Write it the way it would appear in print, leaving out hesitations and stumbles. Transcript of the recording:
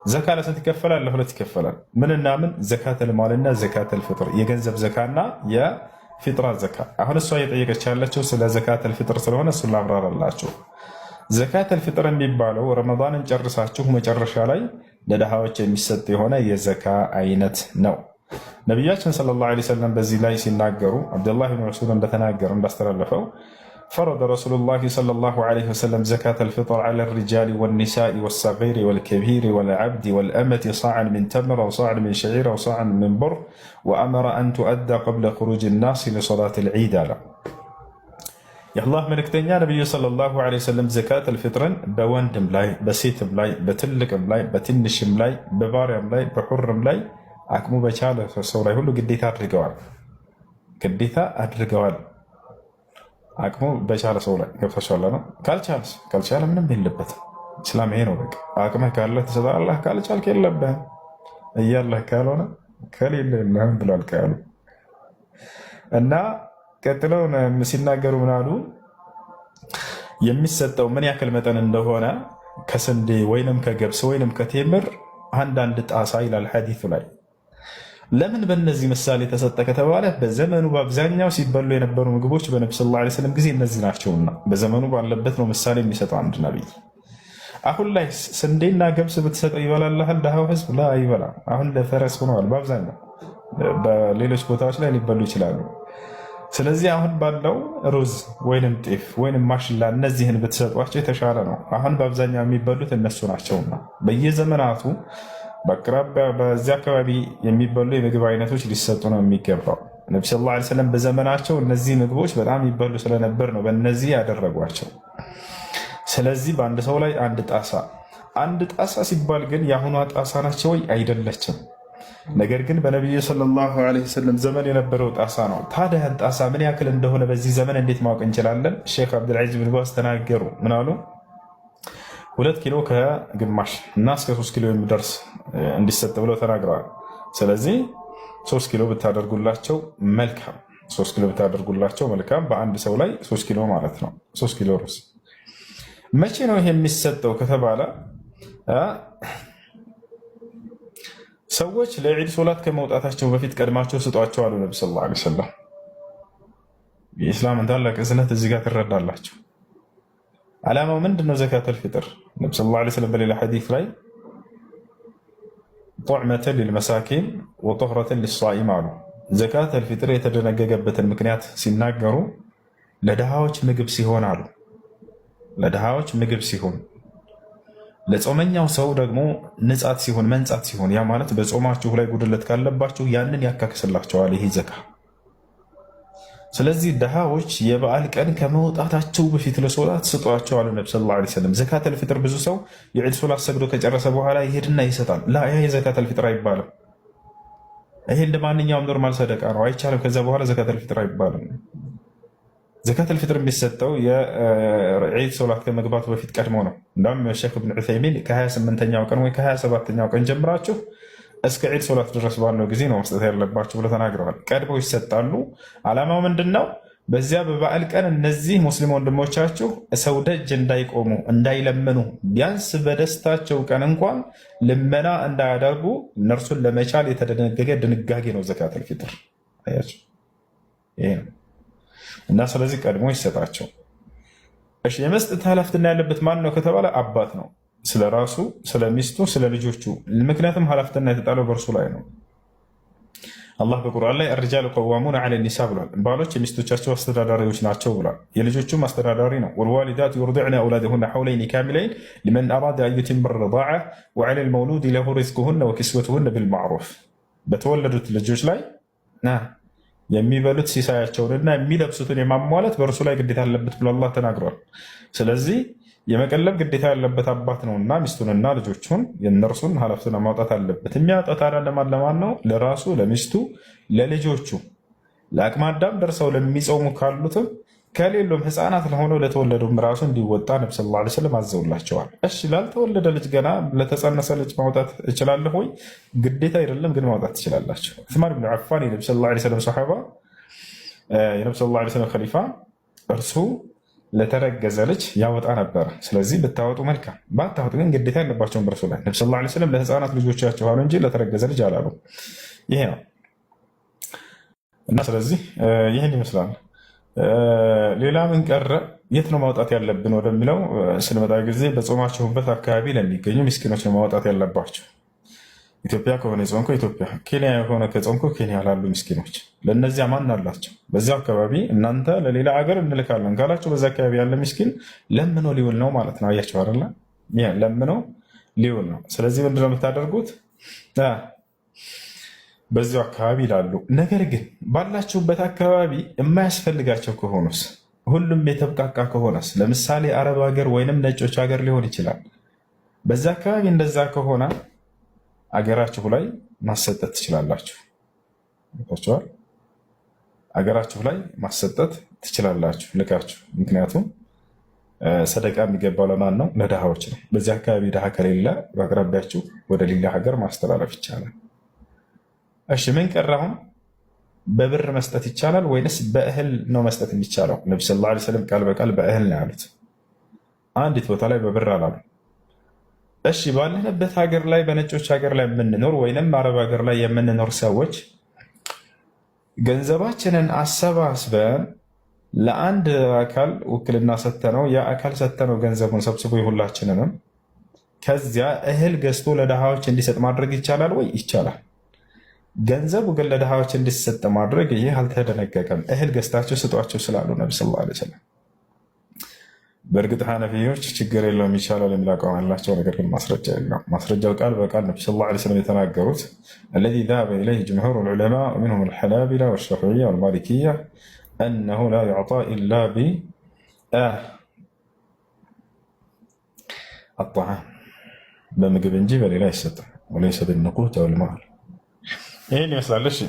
ዘካ ለስንት ይከፈላል? ለሁለት ይከፈላል። ምንና ምን? ዘካተል ማልና ዘካተል ፍጥር፣ የገንዘብ ዘካና የፊጥራ ዘካ። አሁን እሷ እየጠየቀች ያለችው ስለ ዘካተል ፍጥር ስለሆነ እሱን ላብራራላችሁ። ዘካተል ፍጥር የሚባለው ረመዳንን ጨርሳችሁ መጨረሻ ላይ ለድሃዎች የሚሰጥ የሆነ የዘካ አይነት ነው። ነቢያችን ሰለላሁ ዐለይሂ ወሰለም በዚህ ላይ ሲናገሩ አብዱላህ ብን መስዑድ እንደተናገረው እንዳስተላለፈው فرض رسول الله صلى الله عليه وسلم زكاة الفطر على الرجال والنساء والصغير والكبير والعبد والأمة صاعا من تمر أو صاعا من شعير أو صاعا من بر وأمر أن تؤدى قبل خروج الناس لصلاة العيد. يا الله منك تنيا نبي صلى الله عليه وسلم زكاة الفطر بوند ملاي بسيت ملاي بتلك ملاي بتنش ملاي بباري ملاي بحر ملاي أكمو بشالة الصورة يقول له قديتها أدرقوال قديتها أدرقوال አቅሙ በቻለ ሰው ላይ ገብታችኋል ነው። ካልቻለ ምንም የለበትም። እስላም ይሄ ነው። በቃ አቅምህ ካለ ትሰጣለህ፣ ካልቻልክ የለብህም። እያለህ ካልሆነ ከሌለ የለህም ብሏል ቃሉ። እና ቀጥለው ሲናገሩ ምን አሉ? የሚሰጠው ምን ያክል መጠን እንደሆነ ከስንዴ ወይንም ከገብስ ወይንም ከቴምር አንዳንድ ጣሳ ይላል ሐዲሱ ላይ። ለምን በእነዚህ ምሳሌ ተሰጠ ከተባለ በዘመኑ በአብዛኛው ሲበሉ የነበሩ ምግቦች በነቢ ሰለላሁ ዐለይሂ ወሰለም ጊዜ እነዚህ ናቸውና በዘመኑ ባለበት ነው ምሳሌ የሚሰጠው አንድ ነቢይ። አሁን ላይ ስንዴና ገብስ ብትሰጠው ይበላልሃል ድሃው ህዝብ? ላ ይበላ። አሁን ለፈረስ ሆነዋል በአብዛኛው። በሌሎች ቦታዎች ላይ ሊበሉ ይችላሉ። ስለዚህ አሁን ባለው ሩዝ ወይንም ጤፍ ወይንም ማሽላ እነዚህን ብትሰጧቸው የተሻለ ነው። አሁን በአብዛኛው የሚበሉት እነሱ ናቸውና በየዘመናቱ በአቅራቢያ በዚህ አካባቢ የሚበሉ የምግብ አይነቶች ሊሰጡ ነው የሚገባው። ነቢ ሰለላሁ ዐለይሂ ወሰለም በዘመናቸው እነዚህ ምግቦች በጣም ይበሉ ስለነበር ነው በእነዚህ ያደረጓቸው። ስለዚህ በአንድ ሰው ላይ አንድ ጣሳ ሲባል ግን የአሁኗ ጣሳ ናቸው ወይ? አይደለችም። ነገር ግን በነቢዩ ሰለላሁ ዐለይሂ ወሰለም ዘመን የነበረው ጣሳ ነው። ታዲያ ጣሳ ምን ያክል እንደሆነ በዚህ ዘመን እንዴት ማወቅ እንችላለን? ሼክ አብዱልዓዚዝ ብን ባዝ ተናገሩ። ምን አሉ? 2 ኪሎ ከግማሽ እና እስከ 3 ኪሎ የሚደርስ እንዲሰጥ ብለው ተናግረዋል። ስለዚህ 3 ኪሎ ብታደርጉላቸው መልካም። 3 ኪሎ ብታደርጉላቸው መልካም። በአንድ ሰው ላይ 3 ኪሎ ማለት ነው። 3 ኪሎ ሩዝ። መቼ ነው ይሄ የሚሰጠው ከተባለ ሰዎች ለዒድ ሶላት ከመውጣታቸው በፊት ቀድማቸው ስጧቸው አሉ ነቢ ሰለላሁ ዐለይሂ ወሰለም። የኢስላምን ታላቅ እዝነት እዚህ ጋር ትረዳላቸው። ዓላማው ምንድነው? ዘካተል ፊጥር ነቢ ሰለላሁ ዐለይሂ ወሰለም በሌላ ሐዲስ ላይ ጡዕመተን ሊልመሳኪን ወጡህረተን ሊሷኢም አሉ። ዘካተል ፊጥር የተደነገገበትን ምክንያት ሲናገሩ ለድሃዎች ምግብ ሲሆን አሉ። ለድሃዎች ምግብ ሲሆን፣ ለጾመኛው ሰው ደግሞ ንጻት ሲሆን፣ መንጻት ሲሆን፣ ያ ማለት በጾማችሁ ላይ ጉድለት ካለባችሁ ያንን ያካክስላቸዋል ይሄ ዘካ። ስለዚህ ድሃዎች የበዓል ቀን ከመውጣታቸው በፊት ለሶላት ስጧቸው አሉ ነቢ ሰለላሁ ዐለይሂ ወሰለም። ዘካተል ፊጥር ብዙ ሰው የዒድ ሶላት ሰግዶ ከጨረሰ በኋላ ይሄድና ይሰጣል። ላ ያ የዘካተል ፊጥር አይባልም። ይሄ እንደ ማንኛውም ኖርማል ሰደቃ ነው፣ አይቻልም። ከዛ በኋላ ዘካተል ፊጥር አይባልም። ዘካተል ፊጥር የሚሰጠው የዒድ ሶላት ከመግባቱ በፊት ቀድሞ ነው። እንዳውም ሼክ ኢብኑ ዑሰይሚን ከ28ኛው ቀን ወይ ከ27ኛው ቀን ጀምራችሁ እስከ ዒድ ሶላት ድረስ ባለው ጊዜ ነው መስጠት ያለባቸው ብለው ተናግረዋል። ቀድመው ይሰጣሉ። ዓላማው ምንድን ነው? በዚያ በበዓል ቀን እነዚህ ሙስሊም ወንድሞቻችሁ ሰው ደጅ እንዳይቆሙ እንዳይለምኑ፣ ቢያንስ በደስታቸው ቀን እንኳን ልመና እንዳያደርጉ እነርሱን ለመቻል የተደነገገ ድንጋጌ ነው ዘካተል ፊጥር። አያችሁ ይሄ ነው። እና ስለዚህ ቀድሞ ይሰጣቸው። እሺ የመስጠት ኃላፊነት ያለበት ማን ነው ከተባለ አባት ነው። ስለ ራሱ፣ ስለ ሚስቱ፣ ስለ ልጆቹ። ምክንያቱም ኃላፊነት የተጣለው በእርሱ ላይ ነው። አላህ በቁርአን ላይ አርጃሉ ቀዋሙነ ዐለ ኒሳ ብሏል። ባሎች የሚስቶቻቸው አስተዳዳሪዎች ናቸው ብሏል። የልጆቹም አስተዳዳሪ ነው። ወልዋሊዳቱ ዩርዲዕነ አውላደሁነ ሐውለይኒ ካሚለይን ሊመን አራደ አን ዩቲመ ረዳዓ ወዐለ ልመውሉድ ለሁ ሪዝቁሁነ ወኪስወቱሁነ ቢልማዕሩፍ። በተወለዱት ልጆች ላይ የሚበሉት ሲሳያቸውንና የሚለብሱትን የማሟላት በእርሱ ላይ ግዴታ አለበት ብሎ አላህ ተናግሯል። ስለዚህ የመቀለብ ግዴታ ያለበት አባት ነውና ሚስቱንና ልጆቹን የእነርሱን ኃላፊነት ማውጣት አለበት። የሚያወጣት ለማን ነው? ለራሱ፣ ለሚስቱ፣ ለልጆቹ። ለአቅመ አዳም ደርሰው ለሚጾሙ ካሉትም ከሌሎም ህፃናት ለሆነው ለተወለዱም ራሱ እንዲወጣ ነቢ ሰለላሁ ዐለይሂ ወሰለም አዘውላቸዋል። እሺ ላልተወለደ ልጅ ገና ለተጸነሰ ልጅ ማውጣት እችላለሁ ወይ? ግዴታ አይደለም፣ ግን ማውጣት ትችላላችሁ። ዑስማን ብን ዓፋን የነቢ ሰለላሁ ዐለይሂ ወሰለም ሰሓባ፣ የነቢ ሰለላሁ ዐለይሂ ወሰለም ኸሊፋ፣ እርሱ ለተረገዘ ልጅ ያወጣ ነበር። ስለዚህ ብታወጡ መልካም፣ ባታወጡ ግን ግዴታ ያለባቸውን በርሱ ላይ ነቢ ሰለላሁ ዐለይሂ ወሰለም ለህፃናት ልጆቻቸው አሉ እንጂ ለተረገዘ ልጅ አላሉ። ይሄ ነው እና ስለዚህ ይህን ይመስላል። ሌላ ምን ቀረ? የት ነው ማውጣት ያለብን ወደሚለው ስንመጣ ጊዜ በጾማችሁበት አካባቢ ለሚገኙ ምስኪኖች ነው ማውጣት ያለባቸው። ኢትዮጵያ ከሆነ የጾምኮ ኢትዮጵያ፣ ኬንያ የሆነ ከጾምኮ ኬንያ ላሉ ምስኪኖች ለእነዚያ ማን አላቸው? በዚያ አካባቢ እናንተ ለሌላ ሀገር እንልካለን ካላቸው በዚያ አካባቢ ያለ ምስኪን ለምኖ ሊውል ነው ማለት ነው። አያቸው አይደለ? ለምኖ ሊውል ነው። ስለዚህ ምንድነው የምታደርጉት? በዚያው አካባቢ ይላሉ። ነገር ግን ባላችሁበት አካባቢ የማያስፈልጋቸው ከሆኑስ፣ ሁሉም የተብቃቃ ከሆነስ፣ ለምሳሌ አረብ ሀገር ወይንም ነጮች ሀገር ሊሆን ይችላል። በዛ አካባቢ እንደዛ ከሆነ አገራችሁ ላይ ማሰጠት ትችላላችሁ። ታችኋል። አገራችሁ ላይ ማሰጠት ትችላላችሁ ልካችሁ። ምክንያቱም ሰደቃ የሚገባው ለማን ነው? ለድሃዎች ነው። በዚህ አካባቢ ድሃ ከሌለ በአቅራቢያችሁ ወደ ሌላ ሀገር ማስተላለፍ ይቻላል። እሺ ምን ቀረ አሁን? በብር መስጠት ይቻላል ወይንስ በእህል ነው መስጠት የሚቻለው? ነቢ ሰለላሁ ዐለይሂ ወሰለም ቃል በቃል በእህል ነው ያሉት። አንዲት ቦታ ላይ በብር አላሉ። እሺ ባለንበት ሀገር ላይ በነጮች ሀገር ላይ የምንኖር ወይንም አረብ ሀገር ላይ የምንኖር ሰዎች ገንዘባችንን አሰባስበን ለአንድ አካል ውክልና ሰተነው ያ አካል ሰተነው ገንዘቡን ሰብስቦ የሁላችንንም ከዚያ እህል ገዝቶ ለድሃዎች እንዲሰጥ ማድረግ ይቻላል ወይ? ይቻላል። ገንዘቡ ግን ለድሃዎች እንዲሰጥ ማድረግ ይህ አልተደነገገም። እህል ገዝታቸው ስጧቸው ስላሉ ነቢ ሰለላሁ ዐለይሂ ወሰለም። በእርግጥ ሐነፊዮች ችግር የለውም ይቻላል የሚል አቋም ያላቸው፣ ነገር ግን ማስረጃ የለውም። ማስረጃው ቃል በቃል ነቢ ሰለላሁ ዐለይሂ ወሰለም የተናገሩት አለዚ ذهب إليه جمهور العلماء منهم الحنابلة والشافعية والمالكية أنه لا يعطى إلا بالطعام በምግብ እንጂ በሌላ አይሰጥም። وليس بالنقود أو المال። ይህን ይመስላል። እሺ